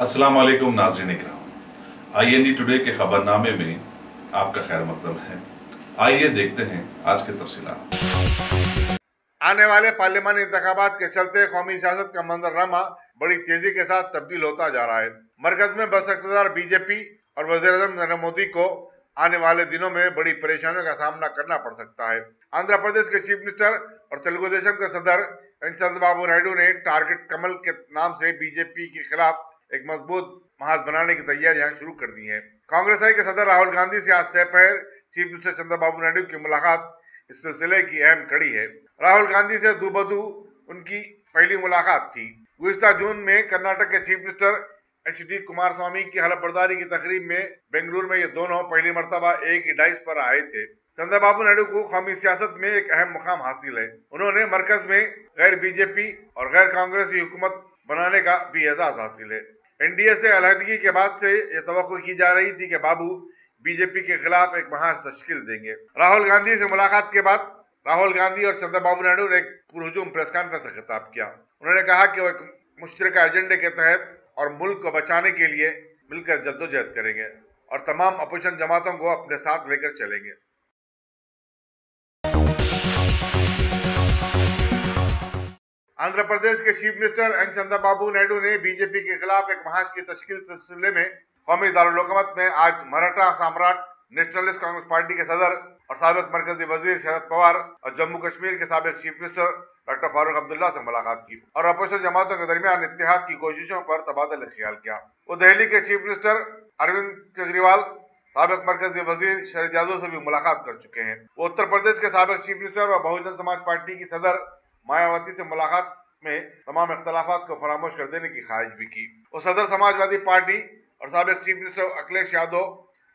अस्सलाम वालेकुम नाज़रीन इकराम। IND टुडे के खबरनामे में आपका खैर मकदम है। आइए देखते हैं आज के तफसीलात। आने वाले पार्लियामानी इंतखाबात के चलते कौमी सियासत का मंजरनामा बड़ी तेजी के साथ तब्दील होता जा रहा है। मरकज में बस इक़्तिदार बीजेपी और वज़ीर-ए-आज़म नरेंद्र मोदी को आने वाले दिनों में बड़ी परेशानियों का सामना करना पड़ सकता है। आंध्र प्रदेश के चीफ मिनिस्टर और तेलुगु देशम के सदर एन चंद्रबाबू नायडू ने टारगेट कमल के नाम से बीजेपी के खिलाफ एक मजबूत महाज बनाने की तैयारियां शुरू कर दी हैं। कांग्रेस के सदर राहुल गांधी से आज दोपहर चीफ मिनिस्टर चंद्रबाबू नायडू की मुलाकात इस सिलसिले की अहम कड़ी है। राहुल गांधी से दूबदू उनकी पहली मुलाकात थी। गुज़िश्ता जून में कर्नाटक के चीफ मिनिस्टर HD कुमारस्वामी की हलफबर्दारी की तकरीब में बेंगलुरु में ये दोनों पहली मर्तबा एक ही डाइस पर आए थे। चंद्रबाबू नायडू को कौमी सियासत में एक अहम मुकाम हासिल है। उन्होंने मरकज में गैर बीजेपी और गैर कांग्रेसी हुकूमत बनाने का भी एजाज हासिल है। NDA से अलहदगी के बाद से ये तवक्को की जा रही थी कि बाबू बीजेपी के खिलाफ एक महाज तश्कील देंगे। राहुल गांधी से मुलाकात के बाद राहुल गांधी और चंद्रबाबू नायडू ने एक पुरहुजूम प्रेस कॉन्फ्रेंस से खिताब किया। उन्होंने कहा कि वो एक मुश्तरका एजेंडे के तहत और मुल्क को बचाने के लिए मिलकर जद्दोजहद करेंगे और तमाम अपोजिशन जमातों को अपने साथ लेकर चलेंगे। आंध्र प्रदेश के chief minister N Chandrababu Naidu ने बीजेपी के खिलाफ एक महाज की तश्कील सिलसिले में कौमी दारुल हुकूमत में आज मराठा सम्राट नेशनलिस्ट कांग्रेस पार्टी के सदर और साबिक मरकजी वजीर शरद पवार और जम्मू कश्मीर के साबिक chief minister doctor Farooq Abdullah से मुलाकात की और अपोजिशन जमातों के दरमियान इत्तेहाद की कोशिशों पर तबादला ख्याल किया। वो दिल्ली के चीफ मिनिस्टर अरविंद केजरीवाल, साबिक मरकजी वजीर शरद यादव से भी मुलाकात कर चुके हैं। वो उत्तर प्रदेश के साबिक चीफ मिनिस्टर और बहुजन समाज पार्टी की सदर मायावती से मुलाकात में तमाम इख्तलाफात को फरामोश कर देने की ख्वाहिश भी की। वो सदर समाजवादी पार्टी और साबिक चीफ मिनिस्टर अखिलेश यादव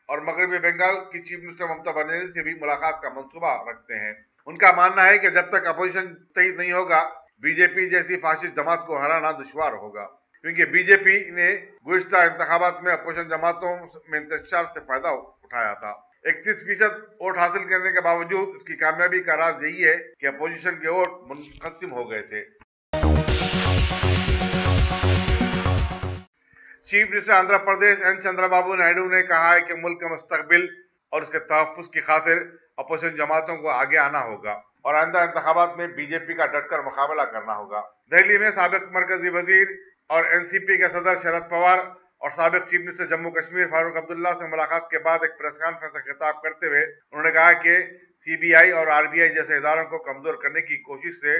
और मगरबी बंगाल की चीफ मिनिस्टर ममता बनर्जी से भी मुलाकात का मंसूबा रखते हैं। उनका मानना है कि जब तक अपोजिशन तैयार नहीं होगा, बीजेपी जैसी फासिस्ट जमात को हराना दुश्वार होगा, क्योंकि बीजेपी ने गुज़िश्ता इंतखाबात में अपोजिशन जमातों में इंतशार से फायदा उठाया था। 31% वोट हासिल करने के बावजूद उसकी कामयाबी का राज यही है कि अपोजिशन के वोट मुनक़सिम हो गए थे। Chief minister Andhra Pradesh N Chandrababu Naidu ने कहा है कि मुल्क के मुस्तकबिल और उसके तहफ़्फ़ुज़ की खातिर अपोजिशन जमातों को आगे आना होगा और आइंदा इंतखाबात में बीजेपी का डटकर मुकाबला करना होगा। दिल्ली में साबिक मरकजी वजीर और NCP के सदर शरद पवार और साबिक चीफ मिनिस्टर जम्मू कश्मीर फारूक अब्दुल्ला से मुलाकात के बाद एक प्रेस कॉन्फ्रेंस से खिताब करते हुए उन्होंने कहा कि CBI और RBI जैसे इदारों को कमजोर करने की कोशिश से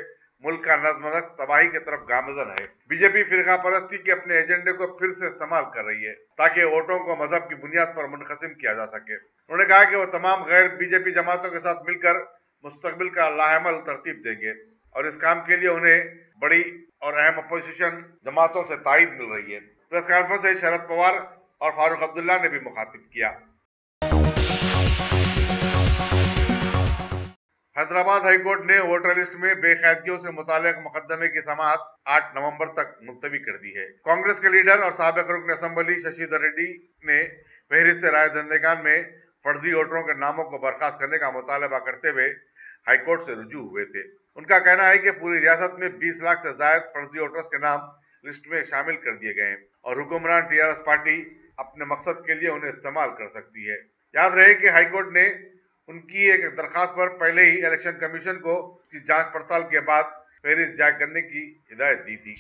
मुल्क का नज़्म तबाही की तरफ गामजन है। बीजेपी फिरका परस्ती के अपने एजेंडे को फिर से इस्तेमाल कर रही है ताकि वोटों को मजहब की बुनियाद पर मुनक़सिम किया जा सके। उन्होंने कहा कि वो तमाम गैर बीजेपी जमातों के साथ मिलकर मुस्तकबिल का लाहेमल तरतीब देंगे और इस काम के लिए उन्हें बड़ी और अहम अपोजिशन जमातों से तायद मिल रही है। प्रेस कॉन्फ्रेंस से शरद पवार और फारूक अब्दुल्ला ने भी मुखातिब किया। हैदराबाद हाई कोर्ट ने वोटर लिस्ट में बेकायदगियों से मुताल्लिक़ मुकदमे की समाअत 8 नवंबर तक मुलतवी कर दी है। कांग्रेस के लीडर और साबिक रुकन असेंबली शशिधर रेड्डी ने फहरिस्त राय दहिंदगान में फर्जी वोटरों के नामों को बर्खास्त करने का मुतालबा करते हुए हाईकोर्ट से रुजू हुए थे। उनका कहना है कि पूरी रियासत में 20 लाख से ज्यादा फर्जी वोटर्स के नाम लिस्ट में शामिल कर दिए गए हैं और हुक्मरान TRS पार्टी अपने मकसद के लिए उन्हें इस्तेमाल कर सकती है। याद रहे कि हाईकोर्ट ने उनकी एक दरखास्त पर पहले ही इलेक्शन कमीशन को की जांच पड़ताल के बाद फहरिस्त जारी करने की हिदायत दी थी।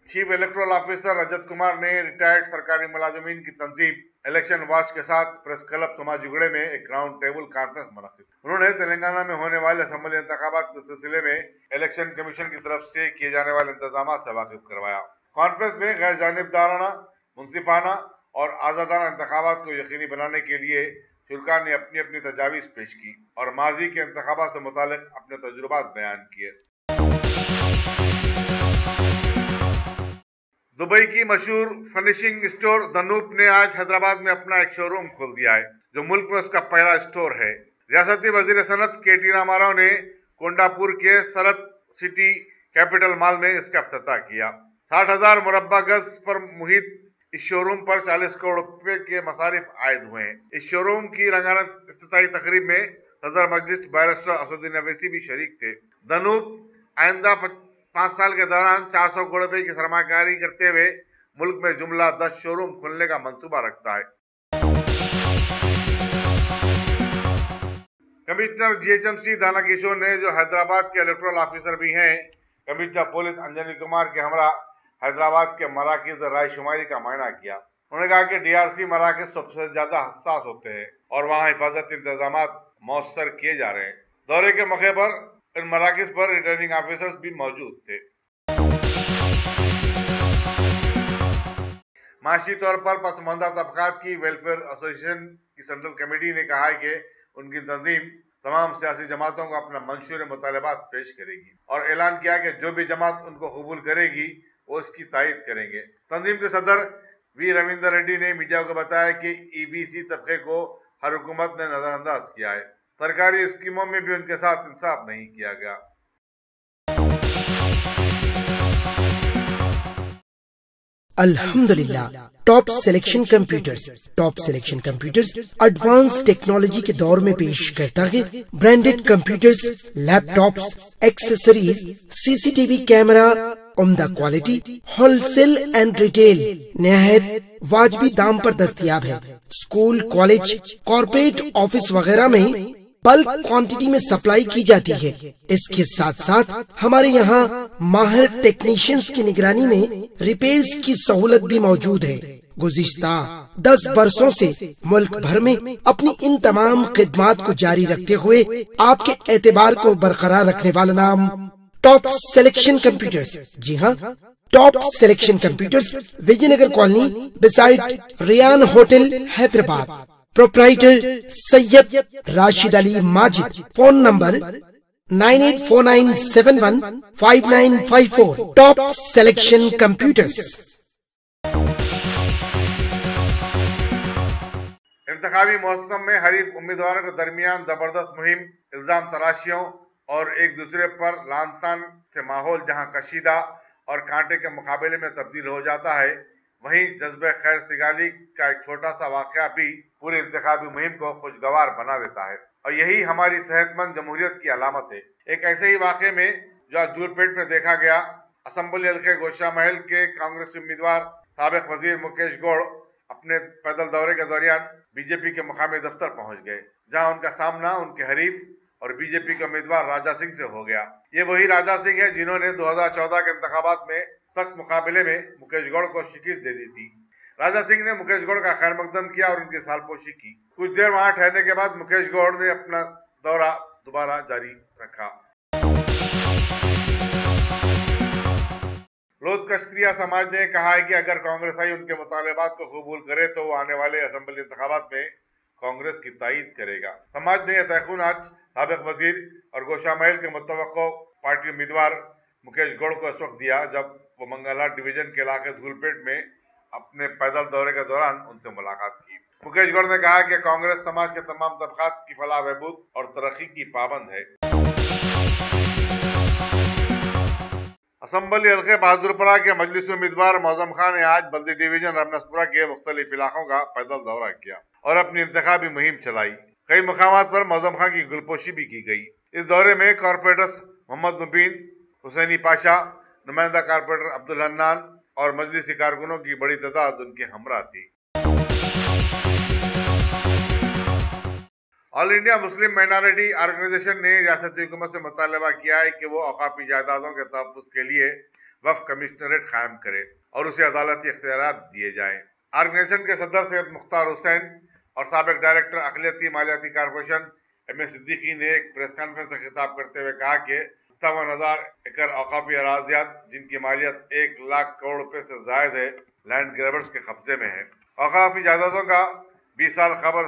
Chief electoral officer Rajat Kumar ने रिटायर्ड सरकारी मुलाजिमीन की तंजीम इलेक्शन वॉच के साथ प्रेस क्लब समाजुगड़े में एक राउंड टेबल कॉन्फ्रेंस मुनक़िद। उन्होंने तेलंगाना में होने वाले असेंबली इंतखाबात के सिलसिले में इलेक्शन कमीशन की तरफ से किए जाने वाले इंतजाम से वाकिफ करवाया। कॉन्फ्रेंस में गैर जानिबदाराना, मुंसिफाना और आज़ादाना इंतखाबात को यकीनी बनाने के लिए शुरा ने अपनी अपनी तजावीज़ पेश की और माजी के इंतखाबात से मुतालिक अपने तजुर्बात बयान किए। दुबई की मशहूर फर्निशिंग स्टोर दनूप ने आज हैदराबाद में अपना एक शोरूम खोल दिया है, जो मुल्क में उसका पहला स्टोर है। रियासती वजीर सनत KT रामाराव ने कोंडापुर के सनत सिटी कैपिटल मॉल में इसका इफ्तिताह किया। 60,000 मुरब्बा गज पर मुहित इस शोरूम पर 40 करोड़ रुपए के मसारिफ आयद हुए हैं। इस शोरूम की रंगारंग इफ्तिताही तकरीब में सदर मजलिस बैरिस्टर असदुद्दीन अवैसी भी शरीक थे। दनूप आइंदा 5 साल के दौरान 400 करोड़ रुपए की सरमाकारी करते हुए मुल्क में जुमला 10 शोरूम खोलने का मंसूबा रखता है। कमिश्नर जीएचएमसी दाना किशोर ने, जो हैदराबाद के इलेक्टोरल ऑफिसर भी हैं, कमिश्नर पुलिस अंजनी कुमार के हमरा हैदराबाद के मराकज़ राय शुमारी का मायना किया। उन्होंने कहा कि डीआरसी मराकज़ सबसे ज्यादा हसास होते हैं और वहां हिफाजत इंतजाम मौसर किए जा रहे हैं। दौरे के मौके पर इन मराकज़ पर रिटर्निंग ऑफिसर्स भी मौजूद थे। माशी तौर पर पसमानदा तबकात की वेलफेयर एसोसिएशन की सेंट्रल कमेटी ने कहा है कि उनकी तंजीम तमाम सियासी जमातों को अपना मंशूर मुतालबात पेश करेगी और ऐलान किया कि जो भी जमात उनको कबूल करेगी वो इसकी तायद करेंगे। तंजीम के सदर वी रविंदर रेड्डी ने मीडिया को बताया कि ईबीसी तबके को हर हुकूमत ने नजरअंदाज किया है। सरकारी स्कीमों में भी उनके साथ इंसाफ नहीं किया गया। अल्हम्दुलिल्लाह, top selection computers advance technology के दौर में पेश करता है branded computers, laptops, accessories, CCTV camera, उम्दा क्वालिटी, होलसेल एंड रिटेल निहायत वाजबी दाम पर दस्तयाब है। स्कूल, कॉलेज, कॉर्पोरेट ऑफिस वगैरह में बल्क क्वांटिटी में सप्लाई की जाती है। इसके साथ साथ हमारे यहाँ माहिर टेक्नीशियंस की निगरानी में रिपेयर्स की सहूलत भी मौजूद है। गुज़िश्ता 10 बरसों से मुल्क भर में अपनी इन तमाम खिदमात को जारी रखते हुए आपके एतबार को बरकरार रखने वाला नाम टॉप सिलेक्शन कंप्यूटर्स। जी हाँ, top selection computers, Vijayanagar colony beside Riyan hotel, Hyderabad. Proprietor Syed Rashid Ali Majid. Phone number 9849715954। Top selection computers. इंतखाबी मौसम में हरीफ उम्मीदवारों के दरमियान जबरदस्त मुहिम, इल्जाम तराशियों और एक दूसरे पर लानतान से माहौल जहां कशीदा और कांटे के मुकाबले में तब्दील हो जाता है, वहीं जज्बे खैर सिगाली का एक छोटा सा वाकया भी पूरी इंतखाबी मुहिम को खुशगवार बना देता है और यही हमारी सेहतमंद जमहूरियत की अलामत है। एक ऐसे ही वाक़े में जो आज जूलपेट में देखा गया, असम्बली हल्के गोशा महल के कांग्रेस उम्मीदवार साबिक वजीर मुकेश गौड़ अपने पैदल दौरे के दौरान बीजेपी के मुकामी दफ्तर पहुंच गए, जहां उनका सामना उनके हरीफ और बीजेपी के उम्मीदवार राजा सिंह से हो गया। ये वही राजा सिंह है जिन्होंने 2014 के इंतखाबात में सख्त मुकाबले में मुकेश गौड़ को शिकस्त दे दी थी। राजा सिंह ने मुकेश गौड़ का खैर मकदम किया और उनकी सालपोशी की। कुछ देर वहां ठहरने के बाद मुकेश गौड़ ने अपना दौरा दोबारा जारी रखा। लोध कश्तरिया समाज ने कहा है कि अगर कांग्रेस आई उनके मुतालबात को कबूल करे तो वो आने वाले असेंबली इंतखाबात में कांग्रेस की तायीद करेगा। समाज ने यह तयखुन आज साबिक वजीर और गोशा महल के मुतवक्को पार्टी उम्मीदवार मुकेश गौड़ को इस वक्त दिया जब वो मंगलहाट डिवीजन के इलाके धूलपेट में अपने पैदल दौरे के दौरान उनसे मुलाकात की। मुकेश गौड़ ने कहा कि कांग्रेस समाज के तमाम तबकात की फलाह बहबूद और तरक्की की पाबंद है। असम्बली हल्के बहादुरपुरा के मजलिस उम्मीदवार मौजम खान ने आज बल्दी डिवीजन रमनसपुरा के मुख्तलिफ इलाकों का पैदल दौरा किया और अपनी इंतखाबी मुहिम चलाई। कई मकामात पर मौजम खान की गुलपोशी भी की गई। इस दौरे में कॉर्पोरेटर्स मोहम्मद मुबीन, हुसैनी पाशा, नुमाइंदा कॉर्पोरेटर अब्दुल हन्नान और मजलिसी कारकुनों की बड़ी तादाद उनके हमरा थी। All India Muslim minority organisation ने रियासती हुकूमत से मुतालबा किया है कि वो औकाफी जायदादों के तहफ़्फ़ुज़ के लिए वक्फ कमिश्नरेट कायम करे और उसे अदालती इख्तियारात दिए जाएं। ऑर्गेनाइजेशन के सदर सैयद मुख्तार हुसैन और साबिक डायरेक्टर अक़लियती मालियाती कारपोरेशन एम.ए. सिद्दीकी ने एक प्रेस कॉन्फ्रेंस से खिताब करते हुए कहा कि 57,000 एकड़ औकाफी अराज़ियात जिनकी मालियत 1 लाख करोड़ रुपए से ज़ायद है, लैंड ग्रैबर्स के कब्जे में है। औकाफी जायदादों का 20 साल खबर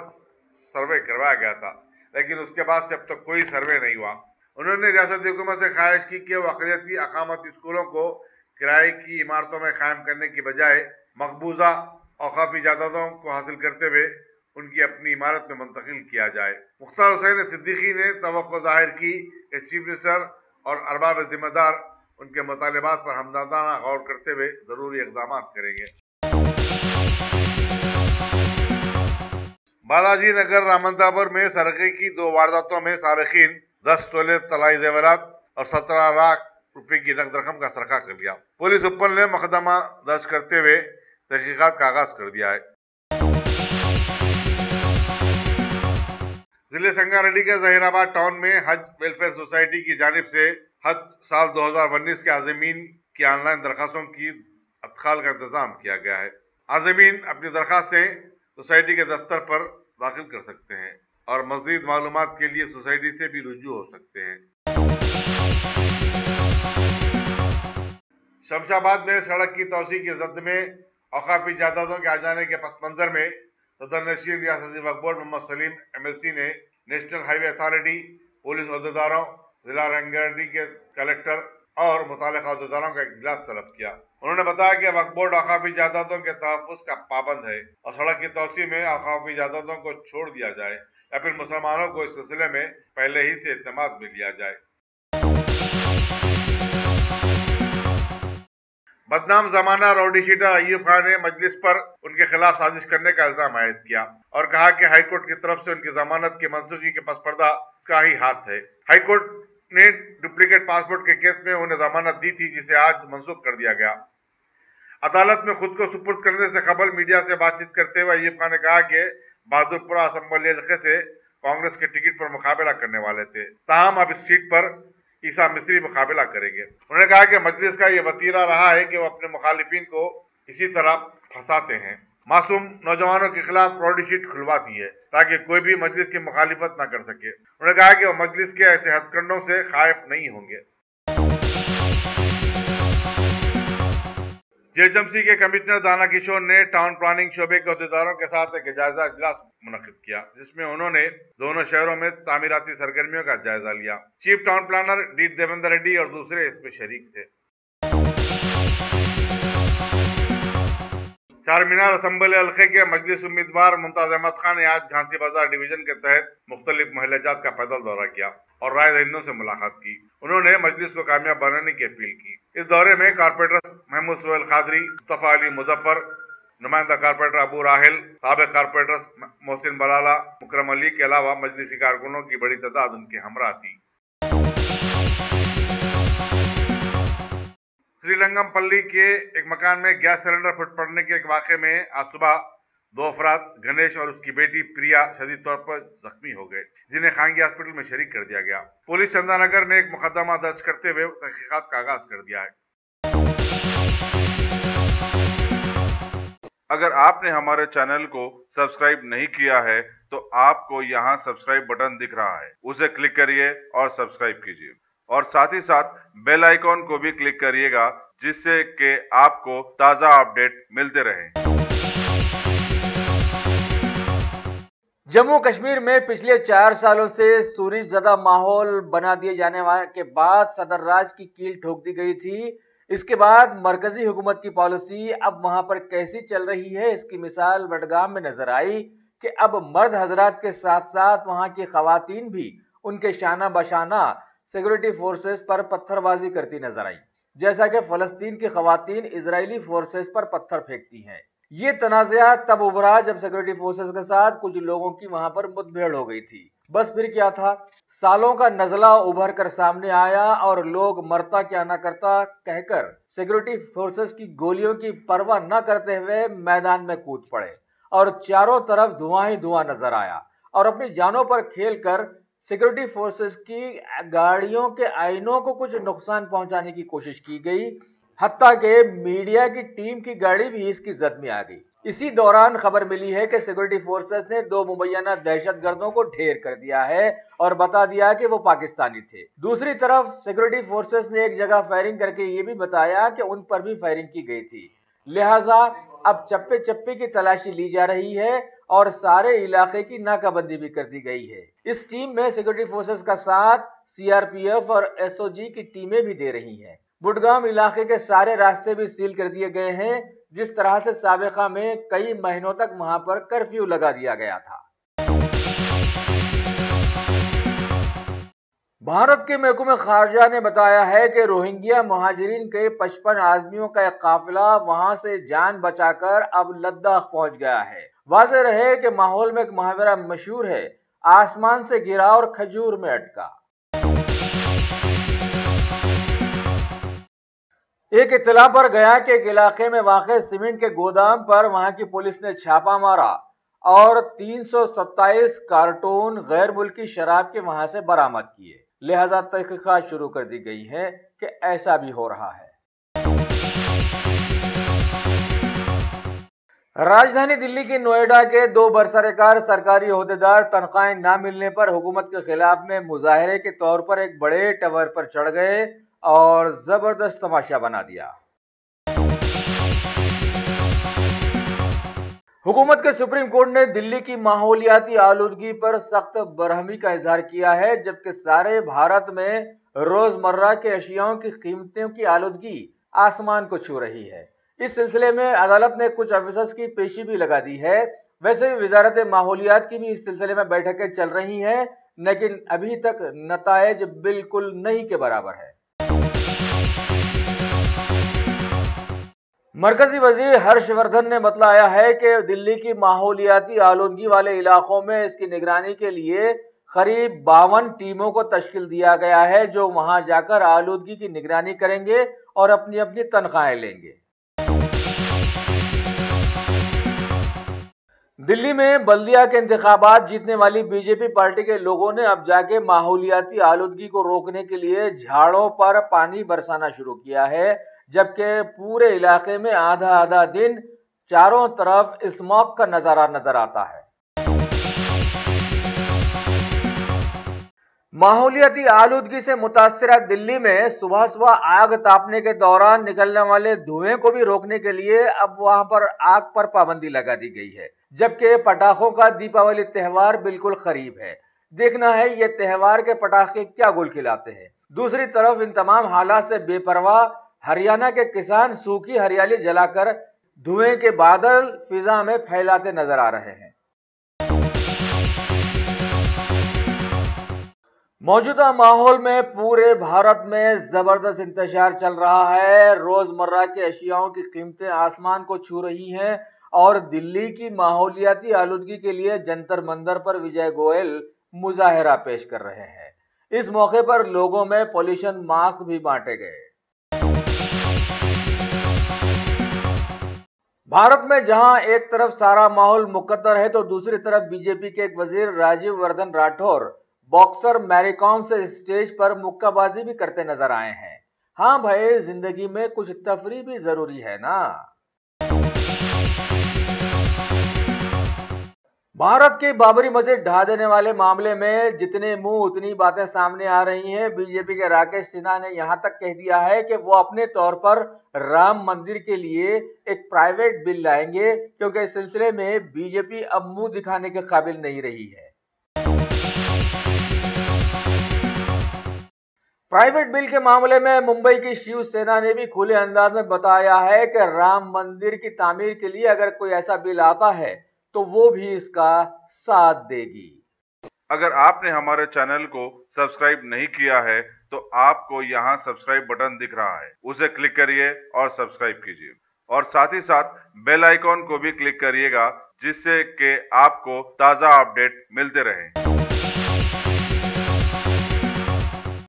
सर्वे करवाया गया था, लेकिन उसके बाद से अब तक कोई सर्वे नहीं हुआ। उन्होंने रियासती हुकूमत से ख्वाहिश की कि वो अक़लियती अक़ामती स्कूलों को किराए की इमारतों में कायम करने की बजाय मकबूजा औकाफी जायदादों को हासिल करते हुए उनकी अपनी इमारत में मुंतकिल किया जाए। मुख्तार हुसैन सिद्दीकी ने तवक्को जाहिर की कि चीफ मिनिस्टर और अरबाब जिम्मेदार उनके मुतालिबात पर हमदर्दाना गौर करते हुए जरूरी इक़दाम करेंगे। बालाजी नगर रामंतापुर में सरके की 2 वारदातों में सारिकीन 10 तोले तलाई जेवरात और 17 लाख रुपए की नकद रकम का सरखा कर लिया। पुलिस उपल ने मुकदमा दर्ज करते हुए तहकीकात का आगाज कर दिया है। जिले संगारेड्डी के जहीराबाद टाउन में हज वेलफेयर सोसाइटी की जानिब से हज साल 2019 के आज़मीन की ऑनलाइन दरखास्तों की अदखाल का इंतजाम किया गया है। आज़मीन अपनी दरखास्तें सोसाइटी के दफ्तर पर दाखिल कर सकते हैं और मज़ीद मालूमात के लिए सोसाइटी से भी रुजू हो सकते हैं। शमशाबाद में सड़क की तोसी की जद में औकाफी जायदादों के आ जाने के पस मंजर में सदर नशीन रियासती वक्फ बोर्ड मोहम्मद सलीम MLC ने नेशनल हाईवे अथॉरिटी, पुलिस अहदेदारों, जिला रंगारेड्डी के कलेक्टर और मुतालिका अहदेदारों का इजलास तलब किया। उन्होंने बताया कि वक्फ बोर्ड औकाफी जायदादों के तहफ़्फ़ुज़ का पाबंद है और सड़क की तोसी में औकाफी जायदादों को छोड़ दिया जाए या फिर मुसलमानों को इस सिलसिले में पहले ही से इत्तेमाद में लिया जाए। बदनाम जमाना रौडी शीटर अय्यूब खान ने मजलिस पर उनके खिलाफ साजिश करने का इल्जाम आयद किया और कहा कि हाईकोर्ट की तरफ से उनकी जमानत की मंजूरी के पस पर्दा का ही हाथ है। हाईकोर्ट ने डुप्लीकेट पासपोर्ट के केस में उन्हें जमानत दी थी, जिसे आज मनसूख कर दिया गया। अदालत में खुद को सुपुर्द करने से कबल मीडिया से बातचीत करते हुए अय्यूब खान ने कहा कि बहादुरपुरा असम्बली हल्के से कांग्रेस के टिकट पर मुकाबला करने वाले थे, ताहम अब इस सीट पर ईसा मिस्री मुकाबला करेंगे। उन्होंने कहा कि मजलिस का ये वतीरा रहा है कि वो अपने मुखालिफिन को इसी तरह फंसाते हैं। मासूम नौजवानों के खिलाफ रौडी शीट खुलवाती है ताकि कोई भी मजलिस की मुखालिफत न कर सके। उन्होंने कहा कि वो मजलिस के ऐसे हथकंडों से खाइफ नहीं होंगे। JHMC के कमिश्नर दाना किशोर ने टाउन प्लानिंग शोबे के अहदेदारों के साथ एक जायजा इजलास मुनक्किद किया, जिसमें उन्होंने दोनों शहरों में तामीराती सरगर्मियों का जायजा लिया। Chief town planner D Devendra Reddy और दूसरे इसमें शरीक थे। चारमीनार असम्बली हल्के के मजलिस उम्मीदवार मुमताज अहमद खान ने आज घासी बाजार डिवीजन के तहत मुख्तलिफ महल्लाजात का पैदल दौरा किया और राय दहिंदों से मुलाकात की। उन्होंने मजलिस को कामयाब बनाने की अपील की। इस दौरे में कारपोरेटर महमूद सोहेल खादरी, मुस्तफा अली मुजफ्फर, नुमाइंदा कारपोरेटर अबू राहिल, साबिक कारपोरेटर मोहसिन बलाला, मुकरम अली के अलावा मजलिसी कारकुनों की बड़ी तादाद उनके हमरा थी। श्रीलंगमपल्ली के एक मकान में गैस सिलेंडर फट पड़ने के एक वाक़े में आज सुबह 2 अफराद, गणेश और उसकी बेटी प्रिया, शदीद तौर पर जख्मी हो गए, जिन्हें खानगी हॉस्पिटल में शरीक कर दिया गया। पुलिस चंदानगर ने एक मुकदमा दर्ज करते हुए तहकीकात का आगाज कर दिया है। अगर आपने हमारे चैनल को सब्सक्राइब नहीं किया है तो आपको यहाँ सब्सक्राइब बटन दिख रहा है, उसे क्लिक करिए और सब्सक्राइब कीजिए और साथ ही साथ बेल आइकॉन को भी क्लिक करिएगा, जिससे कि आपको ताज़ा अपडेट मिलते रहें। जम्मू कश्मीर में पिछले 4 सालों से सूरज ज़दा माहौल बना दिए जाने के बाद सदर राज की कील ठोक दी गई थी। इसके बाद मरकजी हुकूमत की पॉलिसी अब वहां पर कैसी चल रही है, इसकी मिसाल बडगाम में नजर आई कि अब मर्द हजरात के साथ साथ वहां की खवातीन भी उनके शाना बशाना सिक्योरिटी फोर्सेस पर पत्थरबाजी करती नजर आई, जैसा कि फलस्तीन की खवातीन इजरायली फोर्सेस पर पत्थर फेंकती हैं। ये तनाज़ा तब उभरा जब सिक्योरिटी फोर्सेस के साथ कुछ लोगों की वहां पर मुठभेड़ हो गई थी। बस फिर क्या था, सालों का नजला उभर कर सामने आया और लोग मरता क्या ना करता कहकर सिक्योरिटी फोर्सेस की गोलियों की परवाह न करते हुए मैदान में कूद पड़े और चारों तरफ धुआं ही धुआं नजर आया और अपनी जानों पर खेलकर सिक्योरिटी फोर्सेस की गाड़ियों के आईनों को कुछ नुकसान पहुंचाने की कोशिश की गई। हत्ता के मीडिया की टीम की गाड़ी भी इसकी जद में आ गई। इसी दौरान खबर मिली है कि सिक्योरिटी फोर्सेस ने 2 मुबैना दहशतगर्दों को ढेर कर दिया है और बता दिया कि वो पाकिस्तानी थे। दूसरी तरफ सिक्योरिटी फोर्सेस ने एक जगह फायरिंग करके ये भी बताया कि उन पर भी फायरिंग की गई थी। लिहाजा अब चप्पे चप्पे की तलाशी ली जा रही है और सारे इलाके की नाकाबंदी भी कर दी गई है। इस टीम में सिक्योरिटी फोर्सेस का साथ CRPF और SOG की टीमें भी दे रही हैं। बुडगाम इलाके के सारे रास्ते भी सील कर दिए गए हैं, जिस तरह से साबिका में कई महीनों तक वहां पर कर्फ्यू लगा दिया गया था। भारत के महकूम खारजा ने बताया है कि रोहिंग्या मुहाजिरीन के 55 आदमियों का एक काफिला वहां से जान बचाकर अब लद्दाख पहुंच गया है। वाज़ेह रहे कि माहौल में एक मुहावरा मशहूर है, आसमान से गिरा और खजूर में अटका। ایک اطلاع پر گیا کے ایک علاقے میں واقع سیمنٹ کے گودام پر وہاں کی پولیس نے چھاپا مارا اور 327 کارٹون غیر ملکی شراب کے وہاں سے برآمد کیے۔ لہذا تحقیقات شروع کر دی گئی ہے کہ ایسا بھی ہو رہا ہے۔ راجدھانی دلی کی نوئیڈا کے 2 برسرکار سرکاری عہدیدار تنخواہیں نہ ملنے پر حکومت کے خلاف میں مظاہرے کے طور پر ایک بڑے ٹاور پر چڑھ گئے اور زبردست تماشا بنا دیا۔ حکومت کے سپریم کورٹ نے دلی کی ماحولیاتی آلودگی پر سخت برہمی کا اظہار کیا ہے، جبکہ سارے بھارت میں روزمرہ کے اشیاء کی قیمتوں کی آلودگی آسمان کو چھو رہی ہے۔ اس سلسلے میں عدالت نے کچھ آفیسرز کی پیشی بھی لگا دی ہے۔ ویسے بھی وزارت ماحولیات کی بھی اس سلسلے میں بیٹھکیں چل رہی ہیں، لیکن ابھی تک نتائج بالکل نہیں کے برابر ہے۔ مرکزی وزیر ہرش وردھن نے بتلایا ہے کہ دلی کی ماحولیاتی آلودگی والے علاقوں میں اس کی نگرانی کے لیے قریب 52 ٹیموں کو تشکیل دیا گیا ہے، جو وہاں جا کر آلودگی کی نگرانی کریں گے اور اپنی اپنی تنخواہیں لیں گے۔ دلی میں بلدیہ کے انتخابات جیتنے والی بی جے پی پارٹی کے لوگوں نے اب جا کے ماحولیاتی آلودگی کو روکنے کے لیے جھاڑوں پر پانی برسانا شروع کیا ہے، جبکہ پورے علاقے میں آدھا دن چاروں طرف اسموگ کا نظارہ نظر آتا ہے۔ ماحولیاتی آلودگی سے متاثرہ دلی میں صبح آگ تاپنے کے دوران نکلنے والے دھوئیں کو بھی روکنے کے لیے اب وہاں پر آگ پر پابندی لگا دی گئی ہے، جبکہ پٹاخوں کا دیپاولی تہوار بالکل قریب ہے۔ دیکھنا ہے یہ تہوار کے پٹاخے کیا گل کھلاتے ہیں۔ دوسری طرف ان تمام حالات سے بے پرواہ ہریانہ کے کسان سوکھی ہریالی جلا کر دھوئیں کے بادل فضا میں پھیلاتے نظر آ رہے ہیں۔ موجودہ ماحول میں پورے بھارت میں زبردست انتشار چل رہا ہے۔ روزمرہ کے اشیاء کی قیمتیں آسمان کو چھو رہی ہیں اور دلی کی ماحولیاتی آلودگی کے لیے جنتر منتر پر وجے گوئل مظاہرہ پیش کر رہے ہیں۔ اس موقع پر لوگوں میں پولیوشن ماسک بھی بانٹے گئے۔ بھارت میں جہاں ایک طرف سارا ماحول مقدر ہے تو دوسری طرف بی جے پی کے ایک وزیر راجیو وردھن راٹھور باکسر میری کام سے اسٹیج پر مکہ بازی بھی کرتے نظر آئے ہیں۔ ہاں بھائی، زندگی میں کچھ تفریح بھی ضروری ہے نا۔ بھارت کی بابری مسجد ڈھا دینے والے معاملے میں جتنے منہ اتنی باتیں سامنے آ رہی ہیں۔ بی جے پی کے راکیش سنہا نے یہاں تک کہہ دیا ہے کہ وہ اپنے طور پر رام مندر کے لیے ایک پرائیویٹ بل لائیں گے، کیونکہ اس سلسلے میں بی جے پی اب منہ دکھانے کے قابل نہیں رہی ہے۔ پرائیویٹ بل کے معاملے میں ممبئی کی شیو سینا نے بھی کھلے انداز میں بتایا ہے کہ رام مندر کی تعمیر کے لیے اگر کوئی ایسا بل آتا ہے تو وہ بھی اس کا ساتھ دے گی۔ اگر آپ نے ہمارے چینل کو سبسکرائب نہیں کیا ہے تو آپ کو یہاں سبسکرائب بٹن دکھ رہا ہے، اسے کلک کریے اور سبسکرائب کیجیے، اور ساتھ ہی ساتھ بیل آئیکن کو بھی کلک کریے گا، جس سے کہ آپ کو تازہ اپڈیٹ ملتے رہیں۔